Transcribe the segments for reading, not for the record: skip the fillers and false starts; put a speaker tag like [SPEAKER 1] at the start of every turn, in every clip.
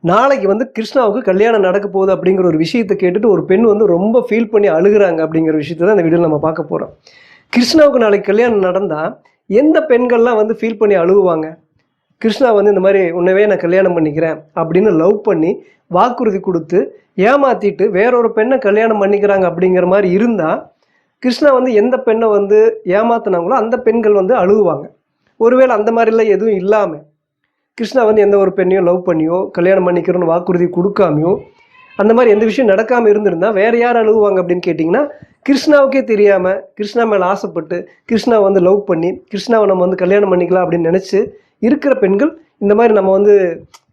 [SPEAKER 1] நாளைக்கு வந்து கிருஷ்ணாவுக்கு கல்யாணம் நடக்க போகுது அப்படிங்கிற ஒரு விஷயத்தை கேட்டுட்டு ஒரு பெண் வந்து ரொம்ப ஃபீல் பண்ணி அழுகுறாங்க அப்படிங்கிற விஷயத்தை தான் இந்த வீடியோவில் நம்ம பார்க்க போகிறோம். கிருஷ்ணாவுக்கு நாளைக்கு கல்யாணம் நடந்தால் எந்த பெண்கள்லாம் வந்து ஃபீல் பண்ணி அழுகுவாங்க? கிருஷ்ணா வந்து இந்த மாதிரி உன்னவே நான் கல்யாணம் பண்ணிக்கிறேன் அப்படின்னு லவ் பண்ணி வாக்குறுதி கொடுத்து ஏமாற்றிட்டு வேறொரு பெண்ணை கல்யாணம் பண்ணிக்கிறாங்க அப்படிங்கிற மாதிரி இருந்தால் கிருஷ்ணா வந்து எந்த பெண்ணை வந்து ஏமாத்தினாங்களோ அந்த பெண்கள் வந்து அழுகுவாங்க. ஒருவேளை அந்த மாதிரிலாம் எதுவும் இல்லாமல் கிருஷ்ணா வந்து எந்த ஒரு பெண்ணையும் லவ் பண்ணியோ கல்யாணம் பண்ணிக்கிறோன்னு வாக்குறுதி கொடுக்காமையோ அந்த மாதிரி எந்த விஷயம் நடக்காமல் இருந்திருந்தால் வேறு யார் அழுகுவாங்க அப்படின்னு கேட்டிங்கன்னா, கிருஷ்ணாவுக்கே தெரியாமல் கிருஷ்ணா மேலே ஆசைப்பட்டு கிருஷ்ணாவை வந்து லவ் பண்ணி கிருஷ்ணாவை நம்ம வந்து கல்யாணம் பண்ணிக்கலாம் அப்படின்னு நினச்சி இருக்கிற பெண்கள் இந்த மாதிரி நம்ம வந்து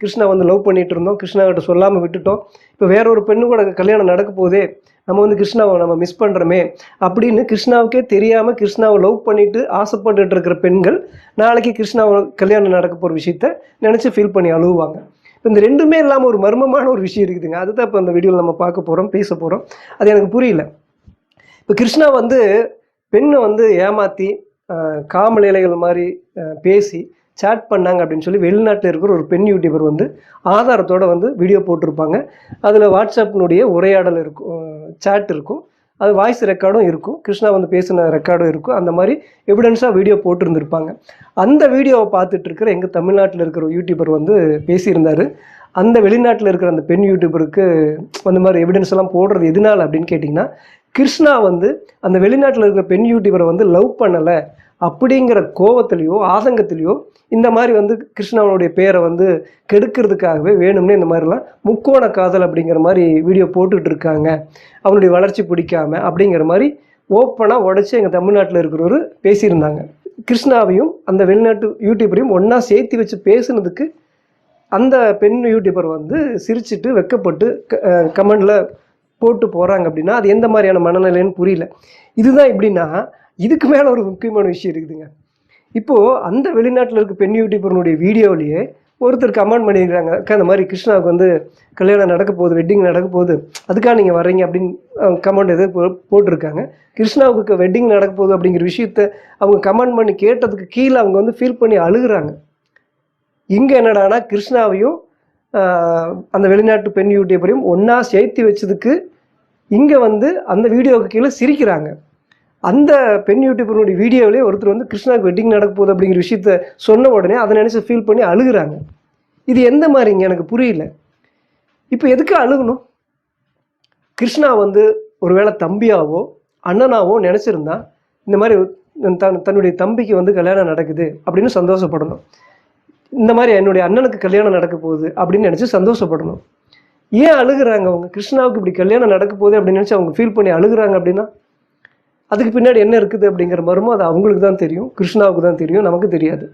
[SPEAKER 1] கிருஷ்ணா வந்து லவ் பண்ணிகிட்டு இருந்தோம், கிருஷ்ணாகிட்ட சொல்லாமல் விட்டுட்டோம், இப்போ வேற ஒரு பெண்ணு கூட கல்யாணம் நடக்க போதே, நம்ம வந்து கிருஷ்ணாவை நம்ம மிஸ் பண்ணுறோமே அப்படின்னு கிருஷ்ணாவுக்கே தெரியாமல் கிருஷ்ணாவை லவ் பண்ணிட்டு ஆசைப்பட்டுட்டு இருக்கிற பெண்கள் நாளைக்கு கிருஷ்ணாவை கல்யாணம் நடக்க போகிற விஷயத்த நினச்சி ஃபீல் பண்ணி அழுவாங்க. இப்போ இந்த ரெண்டுமே இல்லாமல் ஒரு மர்மமான ஒரு விஷயம் இருக்குதுங்க. அதுதான் இப்போ இந்த வீடியோவில் நம்ம பார்க்க போகிறோம், பேச போகிறோம். அது எனக்கு புரியல. இப்போ கிருஷ்ணா வந்து பெண்ணை வந்து ஏமாற்றி காமலைகள் மாதிரி பேசி சேட் பண்ணாங்க அப்படின்னு சொல்லி வெளிநாட்டில் இருக்கிற ஒரு பெண் யூடியூபர் வந்து ஆதாரத்தோடு வந்து வீடியோ போட்டிருப்பாங்க. அதில் வாட்ஸ்அப்னுடைய உரையாடல் இருக்கும், சேட் இருக்கும், அது வாய்ஸ் ரெக்கார்டும் இருக்கும், கிருஷ்ணா வந்து பேசின ரெக்கார்டும் இருக்கும். அந்த மாதிரி எவிடன்ஸாக வீடியோ போட்டிருந்துருப்பாங்க. அந்த வீடியோவை பார்த்துட்டு இருக்கிற எங்கள் தமிழ்நாட்டில் இருக்கிற யூடியூபர் வந்து பேசியிருந்தார். அந்த வெளிநாட்டில் இருக்கிற அந்த பெண் யூடியூபருக்கு அந்த மாதிரி எவிடன்ஸ் எல்லாம் போடுறது எதனால் அப்படின்னு கேட்டிங்கன்னா, கிருஷ்ணா வந்து அந்த வெளிநாட்டில் இருக்கிற பெண் யூடியூபரை வந்து லவ் பண்ணலை அப்படிங்கிற கோவத்திலையோ ஆதங்கத்திலையோ இந்த மாதிரி வந்து கிருஷ்ணாவுடைய பேரை வந்து கெடுக்கிறதுக்காகவே வேணும்னே இந்த மாதிரிலாம் முக்கோண காதல் அப்படிங்கிற மாதிரி வீடியோ போட்டுக்கிட்டு இருக்காங்க, அவனுடைய வளர்ச்சி பிடிக்காம அப்படிங்கிற மாதிரி ஓப்பனாக உடச்சி எங்கள் தமிழ்நாட்டில் இருக்கிறவர் பேசியிருந்தாங்க. கிருஷ்ணாவையும் அந்த வெளிநாட்டு யூடியூபரையும் ஒன்றா சேர்த்து வச்சு பேசுனதுக்கு அந்த பெண் யூடியூபர் வந்து சிரிச்சுட்டு வெக்கப்பட்டு கமெண்டில் போட்டு போகிறாங்க. அப்படின்னா அது எந்த மாதிரியான மனநிலைன்னு புரியல. இதுதான் எப்படின்னா, இதுக்கு மேலே ஒரு முக்கியமான விஷயம் இருக்குதுங்க. இப்போது அந்த வெளிநாட்டில் இருக்க பெண் யூடியூபர்னுடைய வீடியோவிலேயே ஒருத்தர் கமெண்ட் பண்ணியிருக்காங்க, அக்கா இந்த மாதிரி கிருஷ்ணாவுக்கு வந்து கல்யாணம் நடக்க போகுது, வெட்டிங் நடக்க போகுது, அதுக்காக நீங்கள் வர்றீங்க அப்படின்னு கமெண்ட் எது போட்டிருக்காங்க. கிருஷ்ணாவுக்கு வெட்டிங் நடக்க போகுது அப்படிங்கிற விஷயத்த அவங்க கமெண்ட் பண்ணி கேட்டதுக்கு கீழே அவங்க வந்து ஃபீல் பண்ணி அழுகுறாங்க. இங்கே என்னடானா கிருஷ்ணாவையும் அந்த வெளிநாட்டு பெண் யூடியூபரையும் ஒன்றா சேர்த்து வச்சதுக்கு இங்கே வந்து அந்த வீடியோவுக்கு கீழே சிரிக்கிறாங்க. அந்த பெண் யூடியூபருடைய வீடியோவிலே ஒருத்தர் வந்து கிருஷ்ணாவுக்கு வெட்டிங் நடக்க போகுது அப்படிங்கிற விஷயத்த சொன்ன உடனே அதை நினச்சி ஃபீல் பண்ணி அழுகுறாங்க. இது எந்த மாதிரிங்க எனக்கு புரியல. இப்போ எதுக்கு அழுகணும்? கிருஷ்ணா வந்து ஒருவேளை தம்பியாவோ அண்ணனாவோ நினச்சிருந்தா இந்த மாதிரி தன்னுடைய தம்பிக்கு வந்து கல்யாணம் நடக்குது அப்படின்னு சந்தோஷப்படணும். இந்த மாதிரி என்னுடைய அண்ணனுக்கு கல்யாணம் நடக்க போகுது அப்படின்னு நினச்சி சந்தோஷப்படணும். ஏன் அழுகுறாங்க அவங்க? கிருஷ்ணாவுக்கு இப்படி கல்யாணம் நடக்க போகுது அப்படின்னு நினச்சி அவங்க ஃபீல் பண்ணி அழுகுறாங்க அப்படின்னா அதுக்கு பின்னாடி என்ன இருக்குது அப்படிங்கிற மர்மம் அது அவங்களுக்கு தான் தெரியும், கிருஷ்ணாவுக்கு தான் தெரியும், நமக்கு தெரியாது.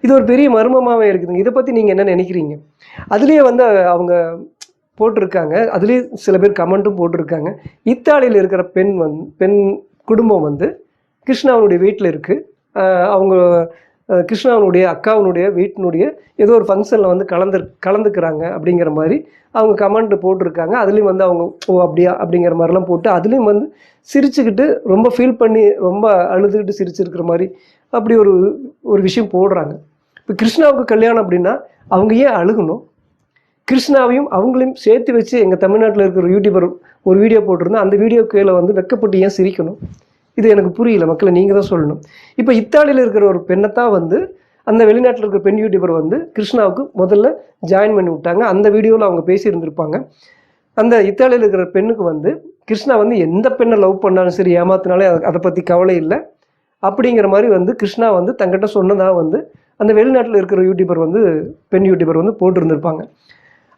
[SPEAKER 1] இது ஒரு பெரிய மர்மமாகவே இருக்குதுங்க. இதை பற்றி நீங்கள் என்ன நினைக்கிறீங்க? அதுலேயே வந்து அவங்க போட்டிருக்காங்க, அதுலேயே சில பேர் கமெண்ட்டும் போட்டிருக்காங்க. இத்தாலியில் இருக்கிற பெண் குடும்பம் வந்து கிருஷ்ணாவுடைய வீட்டில் இருக்குது. அவங்க கிருஷ்ணாவுடைய அக்காவுடைய வீட்டினுடைய ஏதோ ஒரு ஃபங்க்ஷனில் வந்து கலந்துக்கிறாங்க அப்படிங்கிற மாதிரி அவங்க கமெண்ட் போட்டிருக்காங்க. அதுலேயும் வந்து அவங்க ஓ அப்படியா அப்படிங்கிற மாதிரிலாம் போட்டு அதுலேயும் வந்து சிரிச்சுக்கிட்டு ரொம்ப ஃபீல் பண்ணி ரொம்ப அழுதுகிட்டு சிரிச்சிருக்கிற மாதிரி அப்படி ஒரு விஷயம் போடுறாங்க. இப்போ கிருஷ்ணாவுக்கு கல்யாணம் அப்படின்னா அவங்க ஏன் அழுகணும்? கிருஷ்ணாவையும் அவங்களையும் சேர்த்து வச்சு எங்கள் தமிழ்நாட்டில் இருக்கிற யூடியூபர் ஒரு வீடியோ போட்டிருந்தா அந்த வீடியோ கீழே வந்து வெக்கப்பட்டு ஏன் சிரிக்கணும்? இது எனக்கு புரியல. மக்களை நீங்கள் தான் சொல்லணும். இப்போ இத்தாலியில் இருக்கிற ஒரு பெண்ணைத்தான் வந்து அந்த வெளிநாட்டில் இருக்கிற பெண் யூடியூபர் வந்து கிருஷ்ணாவுக்கு முதல்ல ஜாயின் பண்ணி விட்டாங்க. அந்த வீடியோவில் அவங்க பேசியிருந்திருப்பாங்க. அந்த இத்தாலியில் இருக்கிற பெண்ணுக்கு வந்து கிருஷ்ணா வந்து எந்த பெண்ணை லவ் பண்ணாலும் சரி ஏமாத்தினாலே அதை பற்றி கவலை இல்லை அப்படிங்கிற மாதிரி வந்து கிருஷ்ணா வந்து தங்கிட்ட சொன்னதாக வந்து அந்த வெளிநாட்டில் இருக்கிற பெண் யூடியூபர் வந்து போட்டிருந்திருப்பாங்க.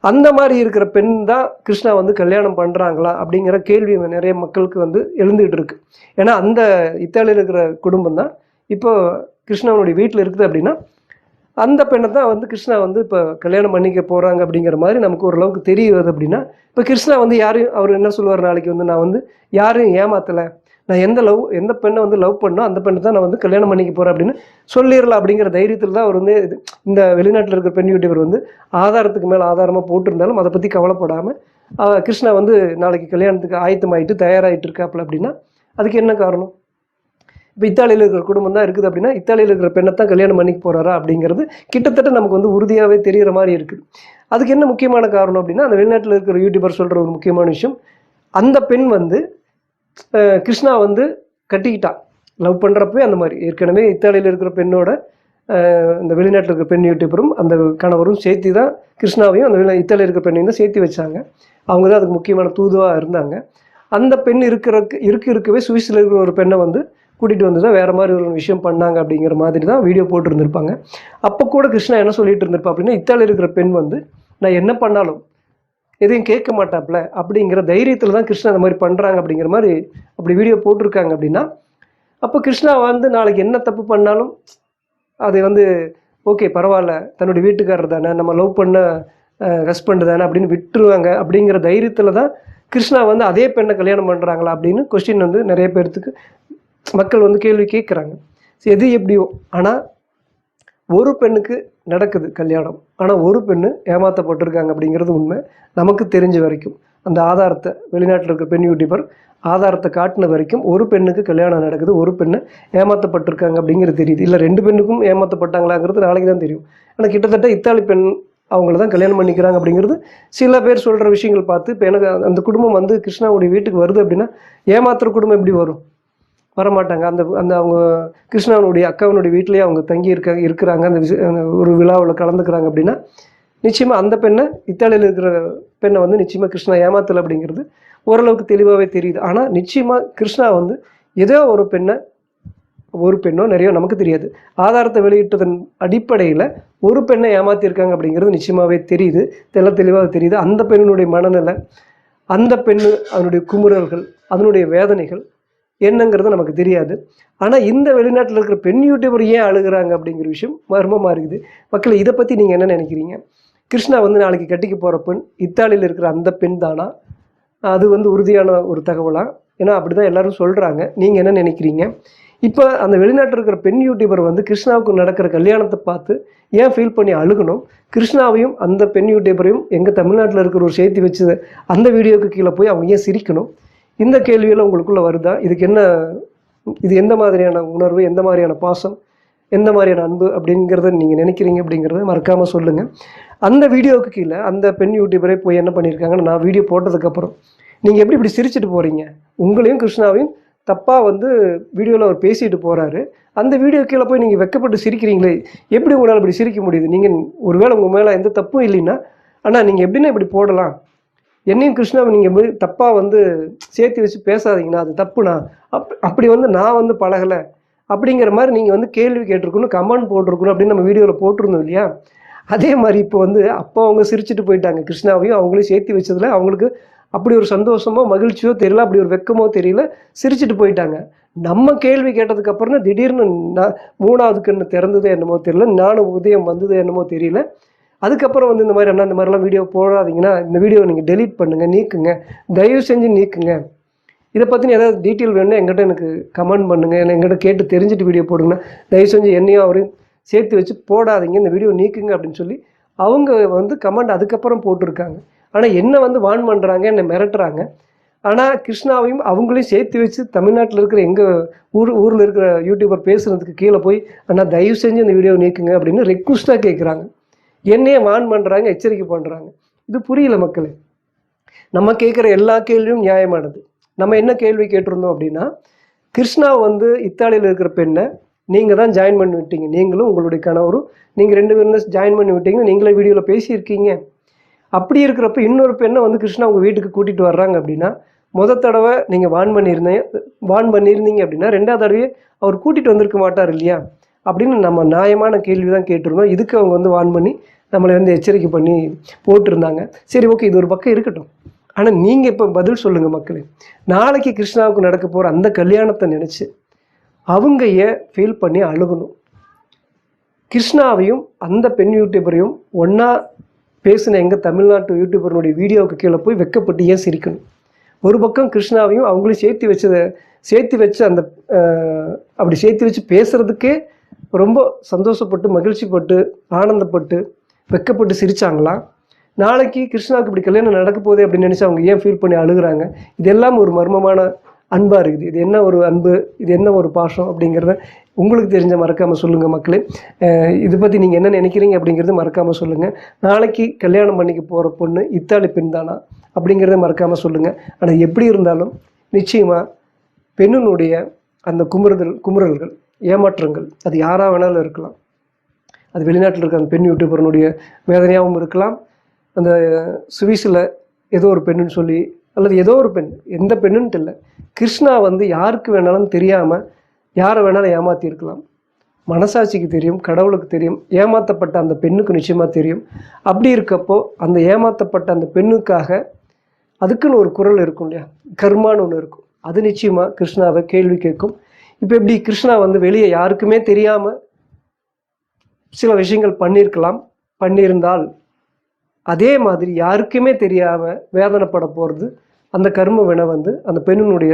[SPEAKER 1] அந்த மாதிரி இருக்கிற பெண் தான் கிருஷ்ணா வந்து கல்யாணம் பண்ணுறாங்களா அப்படிங்கிற கேள்வி நிறைய மக்களுக்கு வந்து எழுந்துகிட்டு இருக்கு. ஏன்னா அந்த இத்தாலியில் இருக்கிற குடும்பம் தான் இப்போ கிருஷ்ணாவுடைய வீட்டில் இருக்குது அப்படின்னா அந்த பெண்ணை தான் வந்து கிருஷ்ணா வந்து இப்போ கல்யாணம் பண்ணிக்க போகிறாங்க அப்படிங்கிற மாதிரி நமக்கு ஓரளவுக்கு தெரியுது. அப்படின்னா இப்போ கிருஷ்ணா வந்து யாரையும் அவர் என்ன சொல்லுவார், நாளைக்கு வந்து நான் வந்து யாரையும் ஏமாத்தலை, நான் எந்த பெண்ணை வந்து லவ் பண்ணோ அந்த பெண்ணை தான் நான் வந்து கல்யாணம் பண்ணிக்க போகிறேன் அப்படின்னு சொல்லிடலாம் அப்படிங்கிற தைரியத்தில் தான் அவர் வந்து இந்த வெளிநாட்டில் இருக்கிற பெண் யூடியூபர் வந்து ஆதாரத்துக்கு மேலே ஆதாரமாக போட்டிருந்தாலும் அதை பற்றி கவலைப்படாமல் கிருஷ்ணா வந்து நாளைக்கு கல்யாணத்துக்கு ஆயத்தமாயிட்டு தயாராகிட்டு இருக்காப்புல அப்படின்னா அதுக்கு என்ன காரணம்? இப்போ இத்தாலியில் இருக்கிற குடும்பம் தான் இருக்குது அப்படின்னா இத்தாலியில் இருக்கிற பெண்ணை தான் கல்யாணம் பண்ணிக்க போகிறாரா அப்படிங்கிறது கிட்டத்தட்ட நமக்கு வந்து உறுதியாகவே தெரிகிற மாதிரி இருக்குது. அதுக்கு என்ன முக்கியமான காரணம் அப்படின்னா, அந்த வெளிநாட்டில் இருக்கிற யூடியூபர் சொல்கிற ஒரு முக்கியமான விஷயம், அந்த பெண் வந்து கிருஷ்ணா வந்து கட்டிக்கிட்டா, லவ் பண்ணுறப்பவே அந்த மாதிரி ஏற்கனவே இத்தாலியில் இருக்கிற பெண்ணோட இந்த வெளிநாட்டில் இருக்கிற பெண் யூடியூபரும் அந்த கணவரும் சேர்த்து தான் கிருஷ்ணாவையும் அந்த இத்தாலியில் இருக்கிற பெண்ணையும் தான் சேர்த்து வச்சாங்க. அவங்க தான் அதுக்கு முக்கியமான தூதுவாக இருந்தாங்க. அந்த பெண் இருக்கவே சுவிஸில் இருக்கிற ஒரு பெண்ணை வந்து கூட்டிகிட்டு வந்து தான் வேறு மாதிரி ஒரு விஷயம் பண்ணாங்க அப்படிங்கிற மாதிரி தான் வீடியோ போட்டுருந்துருப்பாங்க. அப்போ கூட கிருஷ்ணா என்ன சொல்லிட்டு இருந்திருப்பா அப்படின்னா, இத்தாலியில் இருக்கிற பெண் வந்து நான் என்ன பண்ணாலும் எதையும் கேட்க மாட்டாப்ல அப்படிங்கிற தைரியத்தில் தான் கிருஷ்ணா அந்த மாதிரி பண்ணுறாங்க அப்படிங்கிற மாதிரி அப்படி வீடியோ போட்டிருக்காங்க. அப்படின்னா அப்போ கிருஷ்ணா வந்து நாளைக்கு என்ன தப்பு பண்ணாலும் அது வந்து ஓகே பரவாயில்ல, தன்னுடைய வீட்டுக்காரர் தானே, நம்ம லவ் பண்ண ஹஸ்பண்ட் தானே அப்படின்னு விட்டுருவாங்க அப்படிங்கிற தைரியத்தில் தான் கிருஷ்ணா வந்து அதே பெண்ணை கல்யாணம் பண்ணுறாங்களா அப்படின்னு கொஸ்டின் வந்து நிறைய பேர்த்துக்கு மக்கள் வந்து கேள்வி கேட்குறாங்க. எது எப்படியோ, ஆனால் ஒரு பெண்ணுக்கு நடக்குது கல்யாணம், ஆனால் ஒரு பெண்ணு ஏமாற்றப்பட்டிருக்காங்க அப்படிங்கிறது உண்மை. நமக்கு தெரிஞ்ச வரைக்கும் அந்த ஆதாரத்தை வெளிநாட்டில் இருக்கிற பெண் யூடியூபர் ஆதாரத்தை காட்டின வரைக்கும் ஒரு பெண்ணுக்கு கல்யாணம் நடக்குது, ஒரு பெண்ணை ஏமாற்றப்பட்டிருக்காங்க அப்படிங்கிறது தெரியுது. இல்லை 2 பெண்ணுக்கும் ஏமாற்றப்பட்டாங்களாங்கிறது நாளைக்கு தான் தெரியும். ஆனால் கிட்டத்தட்ட இத்தாலி பெண் அவங்கள தான் கல்யாணம் பண்ணிக்கிறாங்க அப்படிங்கிறது சில பேர் சொல்கிற விஷயங்கள் பார்த்து. இப்போ எனக்கு அந்த குடும்பம் வந்து கிருஷ்ணாவுடைய வீட்டுக்கு வருது அப்படின்னா ஏமாத்துற குடும்பம் எப்படி வரும்? வரமாட்டாங்க. அந்த அந்த அவங்க கிருஷ்ணாவுடைய அக்காவினுடைய வீட்டிலேயே அவங்க தங்கி இருக்கிறாங்க, அந்த ஒரு விழாவில் கலந்துக்கிறாங்க அப்படின்னா நிச்சயமாக அந்த பெண்ணை இத்தாலியில் இருக்கிற பெண்ணை வந்து நிச்சயமாக கிருஷ்ணா ஏமாத்தலை அப்படிங்கிறது ஓரளவுக்கு தெளிவாகவே தெரியுது. ஆனால் நிச்சயமாக கிருஷ்ணா வந்து ஏதோ ஒரு பெண்ணோ நிறையோ நமக்கு தெரியாது, ஆதாரத்தை வெளியிட்டதன் அடிப்படையில் ஒரு பெண்ணை ஏமாற்றிருக்காங்க அப்படிங்கிறது நிச்சயமாகவே தெரியுது, தெளிவாக தெரியுது. அந்த பெண்ணுடைய மனநிலை, அந்த பெண்ணு அதனுடைய குமுறல்கள், அதனுடைய வேதனைகள் என்னங்கிறது நமக்கு தெரியாது. ஆனால் இந்த வெளிநாட்டில் இருக்கிற பெண் யூடியூபர் ஏன் அழுகிறாங்க அப்படிங்கிற விஷயம் மர்மமாக இருக்குது. மக்கள் இதை பற்றி நீங்கள் என்ன நினைக்கிறீங்க? கிருஷ்ணா வந்து நாளைக்கு கட்டிக்க போகிற பெண் இத்தாலியில் இருக்கிற அந்த பெண் தானா? அது வந்து உறுதியான ஒரு தகவலா? ஏன்னா அப்படி தான் எல்லோரும் சொல்கிறாங்க. நீங்கள் என்ன நினைக்கிறீங்க? இப்போ அந்த வெளிநாட்டில் இருக்கிற பெண் யூடியூபர் வந்து கிருஷ்ணாவுக்கு நடக்கிற கல்யாணத்தை பார்த்து ஏன் ஃபீல் பண்ணி அழுகணும்? கிருஷ்ணாவையும் அந்த பெண் யூடியூபரையும் எங்கள் தமிழ்நாட்டில் இருக்கிற ஒரு சேர்த்து வச்சு அந்த வீடியோவுக்கு கீழே போய் அவங்க ஏன் சிரிக்கணும்? இந்த கேள்வியெல்லாம் உங்களுக்குள்ளே வருதா? இது எந்த மாதிரியான உணர்வு, எந்த மாதிரியான பாசம், எந்த மாதிரியான அன்பு அப்படிங்கிறத நீங்கள் நினைக்கிறீங்க அப்படிங்கிறத மறக்காமல் சொல்லுங்கள். அந்த வீடியோவுக்கு கீழே அந்த பெண் யூடியூபரே போய் என்ன பண்ணியிருக்காங்கன்னு நான் வீடியோ போட்டதுக்கப்புறம் நீங்கள் எப்படி இப்படி சிரிச்சுட்டு போகிறீங்க? உங்களையும் கிருஷ்ணாவையும் தப்பாக வந்து வீடியோவில் அவர் பேசிட்டு போகிறாரு, அந்த வீடியோ கீழே போய் நீங்கள் வெக்கப்பட்டு சிரிக்கிறீங்களே, எப்படி உங்களால் இப்படி சிரிக்க முடியுது? நீங்கள் ஒருவேளை உங்கள் மேலே எந்த தப்பும் இல்லைன்னா, ஆனால் நீங்கள் எப்படின்னா இப்படி போடலாம், என்னையும் கிருஷ்ணாவை நீங்கள் எப்படி தப்பாக வந்து சேர்த்து வச்சு பேசாதீங்கன்னா அது தப்புனா, அப்படி வந்து நான் வந்து பழகலை அப்படிங்கிற மாதிரி நீங்கள் வந்து கேள்வி கேட்டிருக்கணும், கமெண்ட் போட்டிருக்கணும் அப்படின்னு நம்ம வீடியோவில் போட்டிருந்தோம் இல்லையா? அதே மாதிரி இப்போ வந்து அப்போ அவங்க சிரிச்சுட்டு போயிட்டாங்க. கிருஷ்ணாவையும் அவங்களையும் சேர்த்து வச்சதில் அவங்களுக்கு அப்படி ஒரு சந்தோஷமோ மகிழ்ச்சியோ தெரியல, அப்படி ஒரு வெக்கமோ தெரியல, சிரிச்சுட்டு போயிட்டாங்க. நம்ம கேள்வி கேட்டதுக்கப்புறம் தான் திடீர்னு 3வது கண்ணு திறந்ததே என்னமோ தெரியல, ஞானம் உதயம் வந்தது என்னமோ தெரியல. அதுக்கப்புறம் வந்து இந்த மாதிரி அண்ணா இந்த மாதிரிலாம் வீடியோ போடாதீங்கன்னா, இந்த வீடியோவை நீங்கள் டெலீட் பண்ணுங்கள், நீக்குங்க, தயவு செஞ்சு நீக்குங்க. இதை பற்றி ஏதாவது டீட்டெயில் வேணும்னா எங்கிட்ட எனக்கு கமெண்ட் பண்ணுங்கள், இல்லை எங்கிட்ட கேட்டு தெரிஞ்சுட்டு வீடியோ போடுங்கன்னா, தயவு செஞ்சு என்னையும் அவரையும் சேர்த்து வச்சு போடாதீங்க, இந்த வீடியோ நீக்குங்க அப்படின்னு சொல்லி அவங்க வந்து கமெண்ட் அதுக்கப்புறம் போட்டிருக்காங்க. ஆனால் என்னை வந்து வான் பண்ணுறாங்க, என்னை மிரட்டுறாங்க. ஆனால் கிருஷ்ணாவையும் அவங்களையும் சேர்த்து வச்சு தமிழ்நாட்டில் இருக்கிற எங்கள் ஊரில் இருக்கிற யூடியூபர் பேசுகிறதுக்கு கீழே போய் அண்ணா தயவு செஞ்சு இந்த வீடியோ நீக்குங்க அப்படின்னு ரெக்வஸ்ட்டாக கேட்குறாங்க. என்னையே வான் பண்ணுறாங்க, எச்சரிக்கை பண்ணுறாங்க. இது புரியல மக்களே. நம்ம கேட்குற எல்லா கேள்வியும் நியாயமானது. நம்ம என்ன கேள்வி கேட்டிருந்தோம் அப்படின்னா, கிருஷ்ணா வந்து இத்தாலியில் இருக்கிற பெண்ணை நீங்கள் தான் ஜாயின் பண்ணி விட்டீங்க, நீங்களும் உங்களுடைய கணவரும் நீங்கள் 2 பேரும் ஜாயின் பண்ணி விட்டீங்கன்னு நீங்களே வீடியோவில் பேசியிருக்கீங்க. அப்படி இருக்கிறப்ப இன்னொரு பெண்ணை வந்து கிருஷ்ணா உங்கள் வீட்டுக்கு கூட்டிகிட்டு வர்றாங்க அப்படின்னா, தடவை நீங்கள் வான் பண்ணியிருந்தீங்க அப்படின்னா 2வது தடவையே அவர் கூட்டிகிட்டு வந்திருக்க மாட்டார் இல்லையா அப்படின்னு நம்ம நியாயமான கேள்வி தான் கேட்டிருந்தோம். இதுக்கு அவங்க வந்து வான் பண்ணி நம்மளை வந்து எச்சரிக்கை பண்ணி போட்டிருந்தாங்க. சரி, ஓகே, இது ஒரு பக்கம் இருக்கட்டும். ஆனால் நீங்கள் இப்போ பதில் சொல்லுங்கள் மக்களே. நாளைக்கு கிருஷ்ணாவுக்கு நடக்க போகிற அந்த கல்யாணத்தை நினச்சி அவங்க ஏன் ஃபீல் பண்ணி அழுகணும்? கிருஷ்ணாவையும் அந்த பெண் யூடியூபரையும் ஒன்றா பேசின எங்கள் தமிழ்நாட்டு யூடியூபருடைய வீடியோவுக்கு கீழே போய் வெக்கப்பட்டு ஏன் சிரிக்கணும்? ஒரு பக்கம் கிருஷ்ணாவையும் அவங்களையும் சேர்த்து வச்சு அந்த அப்படி சேர்த்து வச்சு பேசுகிறதுக்கே ரொம்ப சந்தோஷப்பட்டு மகிழ்ச்சிப்பட்டு ஆனந்தப்பட்டு வெக்கப்பட்டு சிரித்தாங்களா? நாளைக்கு கிருஷ்ணாவுக்கு இப்படி கல்யாணம் நடக்க போதே அப்படின்னு நினச்சி அவங்க ஏன் ஃபீல் பண்ணி அழுகிறாங்க? இதெல்லாம் ஒரு மர்மமான அன்பாக இருக்குது. இது என்ன ஒரு அன்பு, இது என்ன ஒரு பாசம் அப்படிங்கிறத உங்களுக்கு தெரிஞ்ச மறக்காமல் சொல்லுங்கள் மக்களே. இதை பற்றி நீங்கள் என்ன நினைக்கிறீங்க அப்படிங்கிறது மறக்காமல் சொல்லுங்கள். நாளைக்கு கல்யாணம் பண்ணிக்க போகிற பொண்ணு இத்தாலி பெண் தானா அப்படிங்கிறத மறக்காமல் சொல்லுங்கள். ஆனால் எப்படி இருந்தாலும் நிச்சயமாக பெண்ணினுடைய அந்த குமுறல்கள், ஏமாற்றங்கள் அது யாராக வேணாலும் இருக்கலாம். அது வெளிநாட்டில் இருக்க அந்த பெண் யூடியூபர்னுடைய வேதனையாகவும் இருக்கலாம். அந்த சுவிஸில் ஏதோ ஒரு பெண்ணுன்னு சொல்லி, அல்லது ஏதோ ஒரு பெண், எந்த பெண்ணுன்ட்டு இல்லை, கிருஷ்ணா வந்து யாருக்கு வேணாலும் தெரியாமல் யாரை வேணாலும் ஏமாற்றிருக்கலாம். மனசாட்சிக்கு தெரியும், கடவுளுக்கு தெரியும், ஏமாற்றப்பட்ட அந்த பெண்ணுக்கு நிச்சயமாக தெரியும். அப்படி இருக்கப்போ அந்த ஏமாற்றப்பட்ட அந்த பெண்ணுக்காக அதுக்குன்னு ஒரு குரல் இருக்கும் இல்லையா, கர்மான்னு ஒன்று இருக்கும். அது நிச்சயமாக கிருஷ்ணாவை கேள்வி கேட்கும். இப்போ எப்படி கிருஷ்ணா வந்து வெளியே யாருக்குமே தெரியாமல் சில விஷயங்கள் பண்ணியிருந்தால் அதே மாதிரி யாருக்குமே தெரியாமல் வேதனைப்பட போகிறது அந்த கர்ம வினை வந்து அந்த பெண்ணினுடைய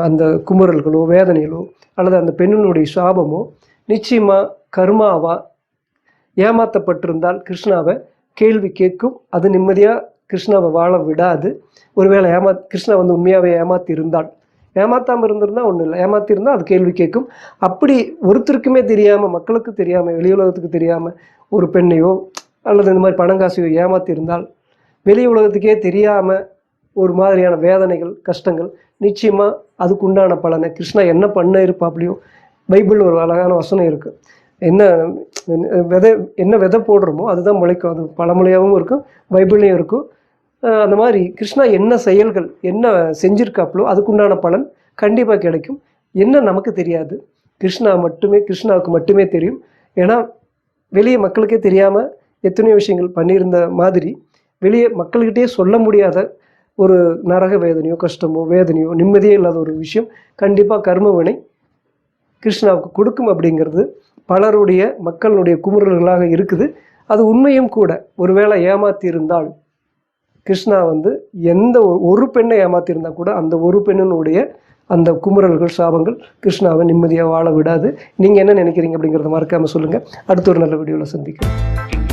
[SPEAKER 1] அந்த குமுறல்களோ வேதனைகளோ அல்லது அந்த பெண்ணினுடைய சாபமோ நிச்சயமாக கர்மாவா ஏமாற்றப்பட்டிருந்தால் கிருஷ்ணாவை கேள்வி கேட்கும். அது நிம்மதியாக கிருஷ்ணாவை வாழ விடாது. ஒருவேளை கிருஷ்ணா வந்து உண்மையாகவே ஏமாற்றி இருந்தால், ஏமாற்றாமல் இருந்திருந்தால் ஒன்றும் இல்லை, ஏமாற்றிருந்தால் அது கேள்வி கேட்கும். அப்படி ஒருத்தருக்குமே தெரியாமல், மக்களுக்கு தெரியாமல், வெளி உலகத்துக்கு தெரியாமல் ஒரு பெண்ணையோ அல்லது இந்த மாதிரி பணங்காசையோ ஏமாற்றிருந்தால் வெளி உலகத்துக்கே தெரியாமல் ஒரு மாதிரியான வேதனைகள், கஷ்டங்கள், நிச்சயமாக அதுக்குண்டான பலனை கிருஷ்ணா என்ன பண்ண இருப்பாப்லையோ. பைபிள் ஒரு அழகான வசனம் இருக்குது, என்ன விதை போடுறோமோ அதுதான் முளைக்கும். அது பழமொழியாகவும் இருக்கும், பைபிள்லையும் இருக்கும். அந்த மாதிரி கிருஷ்ணா என்ன செயல்கள் என்ன செஞ்சிருக்காப்ளோ அதுக்குண்டான பலன் கண்டிப்பாக கிடைக்கும். என்ன நமக்கு தெரியாது, கிருஷ்ணாவுக்கு மட்டுமே தெரியும். ஏன்னா வெளியே மக்களுக்கே தெரியாமல் எத்தனையோ விஷயங்கள் பண்ணியிருந்த மாதிரி வெளியே மக்கள்கிட்டயே சொல்ல முடியாத ஒரு நரக வேதனையோ கஷ்டமோ வேதனையோ நிம்மதியே இல்லாத ஒரு விஷயம் கண்டிப்பாக கர்மவினை கிருஷ்ணாவுக்கு கொடுக்கும் அப்படிங்கிறது பலருடைய மக்களுடைய குமுறல்களாக இருக்குது. அது உண்மையும் கூட. ஒருவேளை ஏமாற்றியிருந்தால் கிருஷ்ணா வந்து எந்த ஒரு பெண்ணை ஏமாற்றியிருந்தால் கூட அந்த ஒரு பெண்ணினுடைய அந்த குமுறல்கள் சாபங்கள் கிருஷ்ணாவை நிம்மதியாக வாழ விடாது. நீங்கள் என்ன நினைக்கிறீங்க அப்படிங்கிறத மறக்காமல் சொல்லுங்கள். அடுத்த ஒரு நல்ல வீடியோவில் சந்திக்கிறேன்.